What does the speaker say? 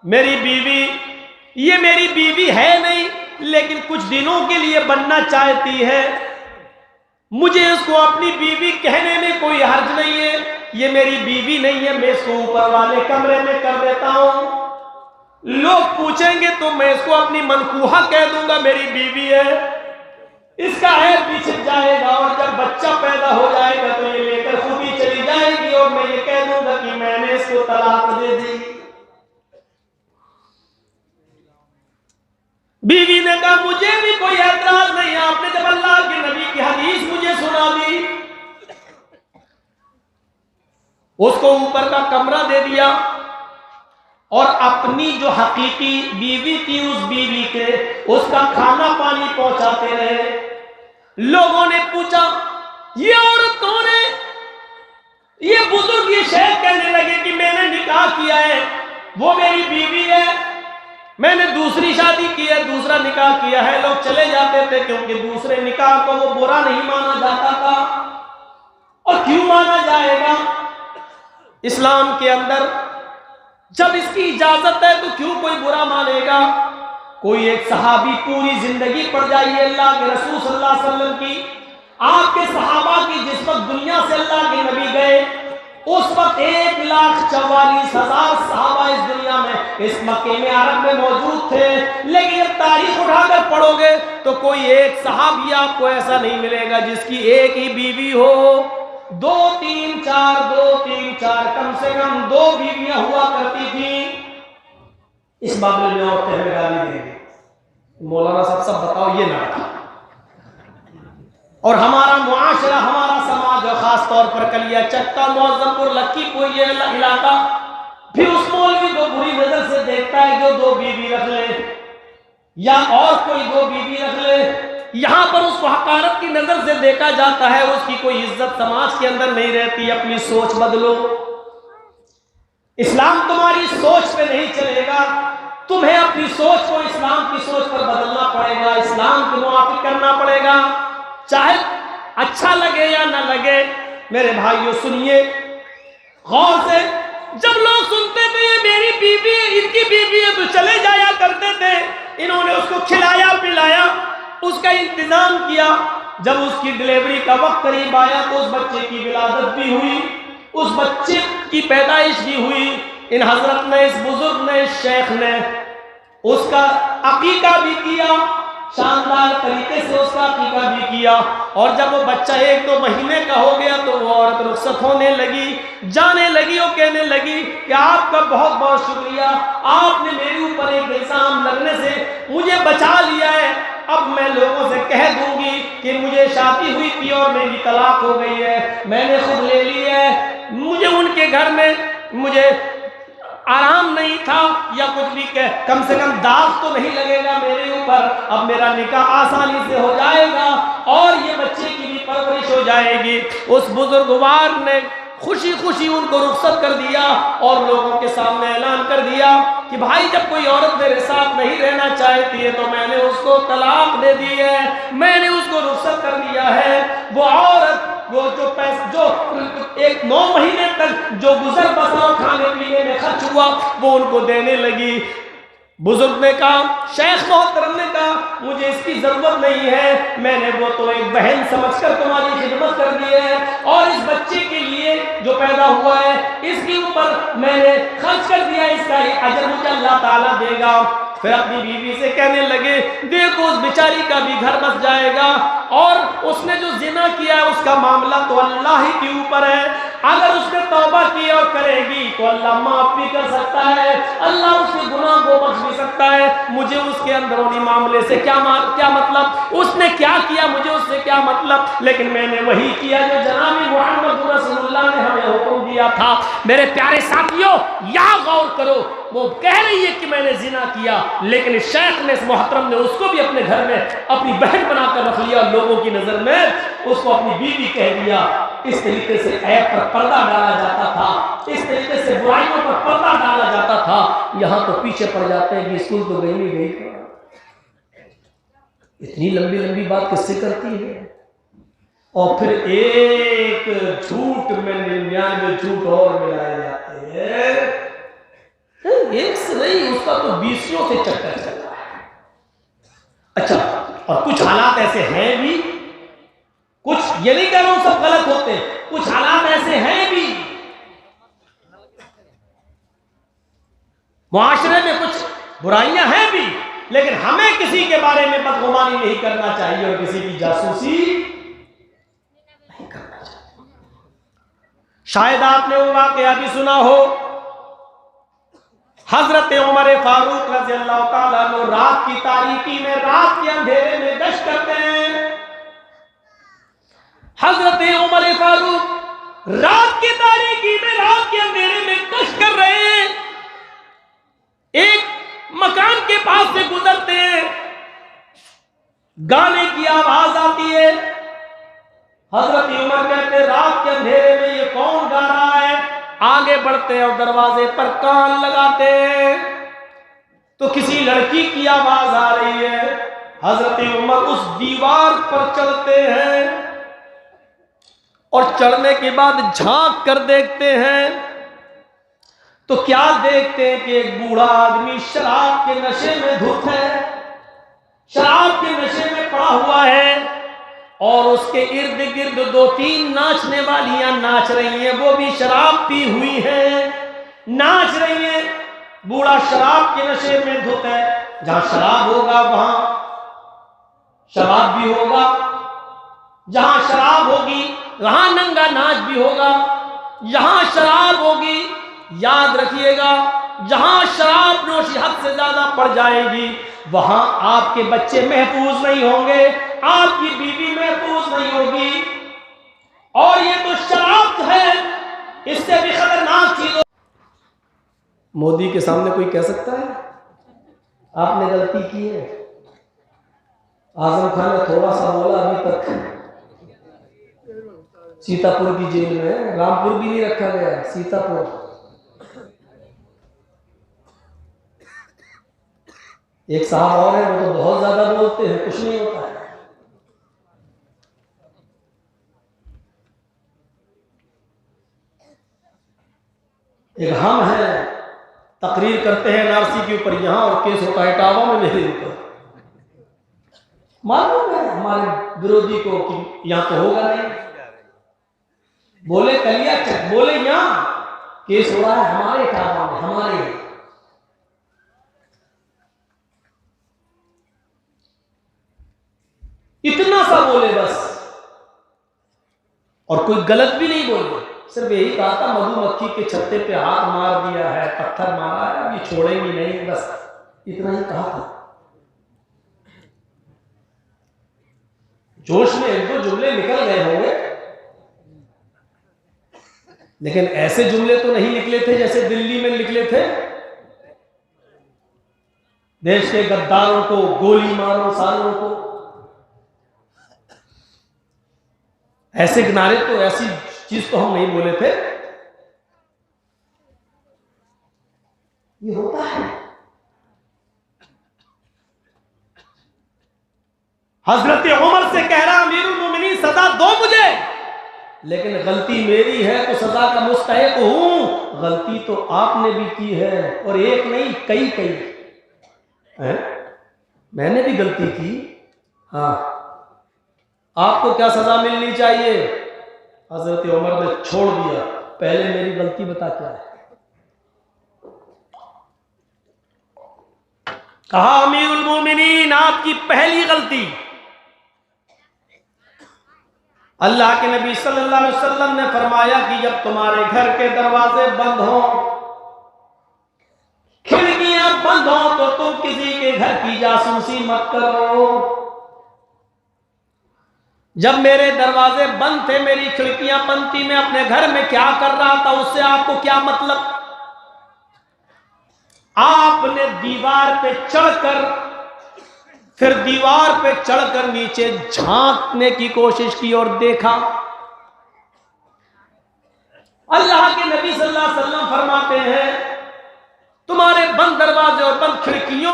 میری بیوی یہ میری بیوی ہے نہیں، لیکن کچھ دنوں کے لیے بننا چاہتی ہے، مجھے اس کو اپنی بیوی کہنے میں کوئی حرج نہیں ہے، یہ میری بیوی نہیں ہے، میں اس کو اوپر والے کمرے میں کر دیتا ہوں، لوگ پوچھیں گے تو میں اس کو اپنی منکوحہ کہہ دوں گا، میری بیوی ہے، اس کا عیب پیچھے جائے گا، اور جب بچہ پیدا ہو جائے گا تو یہ لے کر خود ہی چلی جائے گی، اور میں یہ کہہ دوں گا کہ میں نے اس کو طلاق دے دی۔ بیوی نے کہا مجھے بھی کوئی اعتراض نہیں، آپ نے جب اللہ کے نبی کی حدیث مجھے سنا دی، اس کو اوپر کا کمرہ دے دیا، اور اپنی جو حقیقی بیوی تھی اس بیوی کے اس کا کھانا پانی پہنچاتے رہے۔ لوگوں نے پوچھا یہ عورت کون ہے؟ یہ بزرگ یہ شیخ کہنے لگے کہ میں نے نکاح کیا ہے، وہ میری بیوی ہے، میں نے دوسری شادی کی ہے، دوسرا نکاح کیا ہے۔ لوگ چلے جاتے تھے کیونکہ دوسرے نکاح کو وہ برا نہیں مانا جاتا تھا، اور کیوں مانا جائے گا؟ اسلام کے اندر جب اس کی اجازت ہے تو کیوں کوئی برا مانے گا؟ کوئی ایک صحابی پوری زندگی پڑ جائیے اللہ کے رسول صلی اللہ علیہ وسلم کی، آپ کے صحابہ کی، جس وقت دنیا سے اللہ کے نبی گئے اس وقت 1,44,000 صحابہ اس دنیا میں اس مکے میں عرب میں موجود تھے، لیکن جب تاریخ اٹھا کر پڑھو گے تو کوئی ایک صحابی آپ کو ایسا نہیں ملے گا جس کی ایک ہی بیوی ہو، 2 3 4 کم سے کم 2 بیویاں ہوا کرتی تھیں۔ اس معاملے میں عورتیں ہمیں گالی دیں گے، مولانا صاحب سب بتاؤ یہ نہ تھا۔ اور ہمارا معاشرہ، ہمارا سماج، اور خاص طور پر کلیا چکا، معظم پور، لکی پور یہ علاقہ پھر اس مولوی کو بری نظر سے دیکھتا ہے جو 2 بیوی رکھ لے، یا اور کوئی 2 بیوی رکھ لے، یہاں پر اس کو حقارت کی نظر سے دیکھا جاتا ہے، اس کی کوئی عزت سماج کے اندر نہیں رہتی۔ اپنی سوچ بدلو، اسلام تمہاری سوچ پہ نہیں چلے گا، تمہیں اپنی سوچ کو اسلام کی سوچ پر بدلنا پڑے گا، اسلام کے موافق کرنا پڑے گا، چاہے اچھا لگے یا نہ لگے۔ میرے بھائیوں سنیے غور سے، جب لوگ سنتے تھے یہ میری بیوی ہے، ان کی بیوی ہے، تو چلے جایا کرتے تھے، انہوں نے اس کو کھلایا پلایا، اس کا انتظام کیا، جب اس کی ڈلیوری کا وقت قریب آیا تو اس بچے کی ولادت بھی ہوئی، اس بچے کی پیدائش بھی ہوئی، ان حضرت نے، اس بزرگ نے، اس شیخ نے اس کا عقیقہ بھی کیا، شاندار طریقے سے اس کا عقیقہ بھی کیا، اور جب وہ بچہ 1-2 مہینے کا ہو گیا تو وہ عورت رخصت ہونے لگی، جانے لگی، وہ کہنے لگی کہ آپ کا بہت بہت شکریہ، آپ نے میرے اوپر ایک الزام لگنے سے مجھے بچا لیا ہے، اب میں لوگوں سے کہہ دوں گی کہ مجھے شادی ہوئی تھی اور میری طلاق ہو گئی ہے، میں نے خود لے لی ہے، مجھے ان کے گھر میں مجھے آرام نہیں تھا، یا کچھ بھی کہ کم سے کم داغ تو نہیں لگے گا میرے اوپر، اب میرا نکاح آسانی سے ہو جائے گا اور یہ بچے کی بھی پرورش ہو جائے گی۔ اس بزرگوار نے خوشی خوشی ان کو رخصت کر دیا اور لوگوں کے سامنے اعلان کر دیا کہ بھائی جب کوئی عورت میرے ساتھ نہیں رہنا چاہتی ہے تو میں نے اس کو طلاق دے دی ہے، میں نے اس کو رخصت کر دیا ہے۔ وہ عورت وہ جو پیسہ جو 9 مہینے تک جو گزر بسا کھانے پینے میں خرچ ہوا وہ ان کو دینے لگی۔ بزرگ نے کہا، شیخ محترم نے کہا مجھے اس کی ضرورت نہیں ہے، میں نے وہ تو ایک بہن سمجھ کر تمہاری خدمت کر دی ہے، اور اس بچے کے لیے جو پیدا ہوا ہے اس کے اوپر میں نے خرچ کر دیا، اس کا اجر مجھے اللہ تعالیٰ دے گا۔ پھر اپنی بیوی سے کہنے لگے دیکھو اس بیچاری کا بھی گھر بس جائے گا، اور اس نے جو زنا کیا ہے اس کا معاملہ تو اللہ ہی کے اوپر ہے، اگر اس نے توبہ کی اور کرے گی تو اللہ معاف بھی کر سکتا ہے، اللہ اس کے گناہ کو بخش بھی سکتا ہے، مجھے اس کے اندرونی معاملے سے کیا مطلب، اس نے کیا کیا مجھے اس سے کیا مطلب، لیکن میں نے وہی کیا جو جناب محمد رسول اللہ نے ہمیں حکم دیا تھا۔ میرے پیارے ساتھیوں یہاں غور کرو، وہ کہہ رہی ہے کہ میں نے زنا کیا، لیکن اس شیخ نے، اس محترم نے اس کو بھی اپنے گھر میں اپنی بہن بنا کر رکھ لیا، لوگوں کی نظر میں اس کو اپنی بیوی کہہ دیا۔ اس طریقے سے عیب پر پردہ ڈالا جاتا تھا، اس طریقے سے برائیوں پر پردہ ڈالا جاتا تھا۔ یہاں تو پیچھے پڑ جاتے ہیں کہ اسکول تو گئی نہیں گئی، اتنی لمبی لمبی بات کس سے کرتی ہے، اور پھر ایک جھوٹ میں 99 جھوٹ اور ملائے جاتے ہیں۔ ایک سے نہیں، اس کا تو 20 سے چکر چل رہا ہے۔ اچھا، اور کچھ حالات ایسے ہیں بھی، کچھ یہ نہیں کہہ رہا ہوں سب غلط ہوتے، کچھ حالات ایسے ہیں بھی، معاشرے میں کچھ برائیاں ہیں بھی، لیکن ہمیں کسی کے بارے میں بدگمانی نہیں کرنا چاہیے اور کسی کی جاسوسی نہیں کرنا چاہیے۔ شاید آپ نے وہ واقعہ بھی سنا ہو، حضرت عمر فاروق رضی اللہ تعالیٰ عنہ رات کی تاریکی میں، رات کے اندھیرے میں گشت کرتے ہیں۔ حضرت عمر فاروق رات کی تاریکی میں، رات کے اندھیرے میں گشت کر رہے ہیں، ایک مکان کے پاس سے گزرتے ہیں، گانے کی آواز آتی ہے۔ حضرت عمر کہتے ہیں رات کے اندھیرے میں یہ کون گا رہا ہے؟ آگے بڑھتے ہیں اور دروازے پر کان لگاتے ہیں تو کسی لڑکی کی آواز آ رہی ہے۔ حضرت عمر اس دیوار پر چڑھتے ہیں اور چڑھنے کے بعد جھانک کر دیکھتے ہیں تو کیا دیکھتے ہیں کہ ایک بوڑھا آدمی شراب کے نشے میں دھت ہے، شراب کے نشے میں پڑا ہوا ہے، اور اس کے ارد گرد 2-3 ناچنے والیاں ناچ رہی ہیں، وہ بھی شراب پی ہوئی ہیں، ناچ رہی ہیں۔ بوڑھا شراب کے نشے میں دھت ہے، جہاں شراب ہوگا وہاں شراب بھی ہوگا، جہاں شراب ہوگی وہاں ننگا ناچ بھی ہوگا، جہاں شراب ہوگی یاد رکھیے گا، جہاں شراب نوشی حد سے زیادہ پڑ جائے گی وہاں آپ کے بچے محفوظ نہیں ہوں گے، آپ کی بیوی محفوظ نہیں ہوگی، اور یہ تو شراب ہے، اس سے بھی خطرناک چیز۔ مودی کے سامنے کوئی کہہ سکتا ہے آپ نے غلطی کی ہے؟ اعظم خان نے تھوڑا سا بولا، ابھی تک سیتا پور کی جیل میں، رامپور بھی نہیں رکھا گیا، سیتا پور۔ ایک صاحب اور ہے، وہ تو بہت زیادہ بولتے ہیں، کچھ نہیں ہوتا ہے۔ ایک ہم ہیں، تقریر کرتے ہیں NRC کے اوپر یہاں، اور کیس ہوتا ہے اٹاوا میں میرے اوپر۔ معلوم ہے ہمارے برودی کو کہ یہاں تو ہوگا نہیں، بولے کلیا چک، بولے یہاں کیس ہو رہا ہے ہمارے اٹاوا میں، ہمارے۔ اتنا سا بولے بس، اور کوئی غلط بھی نہیں بولے، صرف یہی کہا تھا مدھو مکھی کے چھتے پہ ہاتھ مار دیا ہے، پتھر مارا ہے، اب یہ چھوڑیں گے نہیں، بس اتنا ہی کہا تھا۔ جوش میں 1-2 جملے نکل گئے ہوں گے، لیکن ایسے جملے تو نہیں نکلے تھے جیسے دلی میں نکلے تھے، دیش کے غداروں کو گولی مارو، سالوں کو، ایسے گنارے تو، ایسی چیز تو ہم نہیں بولے تھے۔ یہ ہوتا ہے۔ حضرت عمر سے کہہ رہا امیر المومنین سزا دو مجھے، لیکن غلطی میری ہے تو سزا کا مستحق ہوں، غلطی تو آپ نے بھی کی ہے، اور ایک نہیں کئی۔ میں نے بھی غلطی کی، ہاں، آپ کو کیا سزا ملنی چاہیے؟ حضرت عمر نے چھوڑ دیا، پہلے میری غلطی بتا کیا ہے۔ کہا امیر المومنین آپ کی پہلی غلطی، اللہ کے نبی صلی اللہ علیہ وسلم نے فرمایا کہ جب تمہارے گھر کے دروازے بند ہوں، کھڑکیاں بند ہوں، تو تم کسی کے گھر کی جاسوسی مت کرو۔ جب میرے دروازے بند تھے، میری کھڑکیاں بند تھی، میں اپنے گھر میں کیا کر رہا تھا اس سے آپ کو کیا مطلب؟ آپ نے دیوار پہ چڑھ کر، پھر دیوار پہ چڑھ کر نیچے جھانکنے کی کوشش کی اور دیکھا۔ اللہ کے نبی صلی اللہ علیہ وسلم فرماتے ہیں تمہارے بند دروازے اور بند کھڑکیوں